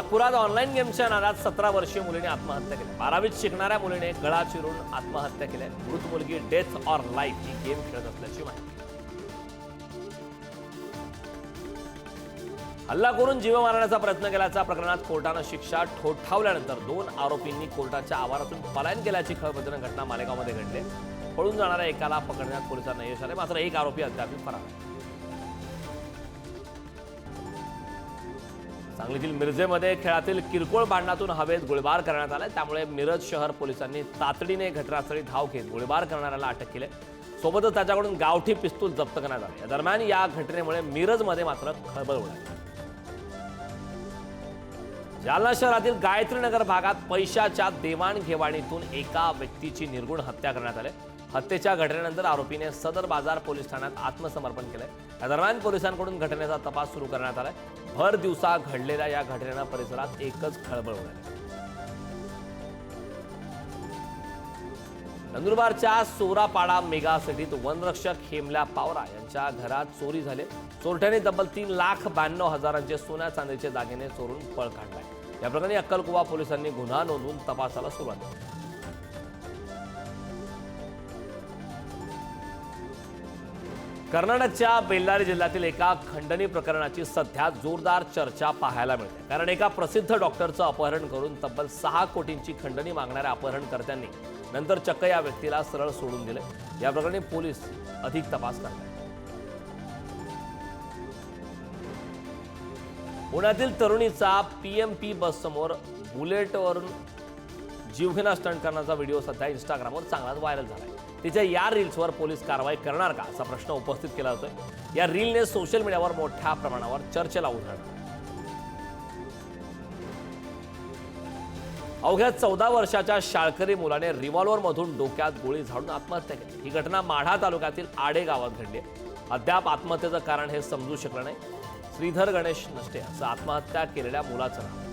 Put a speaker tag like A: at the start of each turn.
A: नागपुरात ऑनलाईन गेमच्या नादात 17 वर्षीय मुलीने आत्महत्या केली। 12वीत शिकणाऱ्या मुलीने गळा चिरून आत्महत्या केली। मृत मुलगी death or life he game खेळत असल्याची माहिती। हल्ला करून जीव मारण्याचा प्रयत्न केल्याच्या प्रकरणात कोर्टाने शिक्षा ठोठावल्यानंतर 2 आरोपींनी कोर्टाच्या आवारातून पलायन केल्याची खळबळजनक घटना मालेगावमध्ये घडली। पळून जाणाऱ्या एकाला पकडण्यात पोलिसांना यश आले, मात्र एक आरोपी अद्याप फरार आहे। सांगलीतील मिरजेमध्ये खेळातील किरकोळ भांडणातून हवेत गोळीबार करण्यात आला। त्यामुळे मिरज शहर पोलिसांनी तातडीने घटनास्थळी धाव घेत गोळीबार करणाऱ्याला अटक केली। सोबतच त्याच्याकडून गावठी पिस्तूल जप्त करण्यात आले। या दरम्यान या घटनेमुळे मिरजमध्ये मात्र खळबळ उडाली। जालना शहरातील गायत्रीनगर भागात पैशाच्या देवाणघेवाणीतून एका व्यक्तीची निर्गुण हत्या करण्यात आली। हत्येच्या घटनेनंतर आरोपीने सदर बाजार पोलीस ठाण्यात आत्मसमर्पण केले। या दरम्यान पोलिसांकडून घटनेचा तपास सुरू करण्यात आला। भर दिवसा घडलेल्या या घटनेने परिसरात एकच खळबळ उडाली। नंदुरबारच्या सोरापाडा मेगा सिटीत वनरक्षक हेमल्या पावरा यांच्या घरात चोरी झाली। चोरट्यांनी तब्बल 3,92,000 सोन्या चांदीचे दागिने चोरून पळ काढलाय। या प्रकरणी अक्कलकुवा पोलिसांनी गुन्हा नोंदवून तपासाला सुरुवात केली। कर्नाटकच्या बेल्लारी जिल्ह्यातील एका खंडणी प्रकरणाची सध्या जोरदार चर्चा पाहायला मिळते। कारण एका प्रसिद्ध डॉक्टरचं अपहरण करून तब्बल 6 कोटींची खंडणी मागणाऱ्या अपहरणकर्त्यांनी नंतर चक्क या व्यक्तीला सरळ सोडून दिले। या प्रकरणी पोलीस अधिक तपास करत आहेत। पुण्यातील तरुणीचा पीएमपी बस समोर बुलेटवरून जीवघेणा स्टंट करण्याचा व्हिडिओ सध्या इंस्टाग्रामवर चांगलाच व्हायरल झालाय। तिच्या या रील्सवर पोलीस कारवाई करणार का असा प्रश्न उपस्थित केला जातोय। या रीलने सोशल मीडियावर मोठ्या प्रमाणावर चर्चेला उधाण अवघ्या 14 वर्षाच्या शाळकरी मुलाने रिव्हॉल्व्हरमधून डोक्यात गोळी झाडून आत्महत्या केली। ही घटना माढा तालुक्यातील आडे गावात घडली। अद्याप आत्महत्येचं कारण हे समजू शकलं नाही। श्रीधर गणेश नष्टे असं आत्महत्या केलेल्या मुलाचं नाव।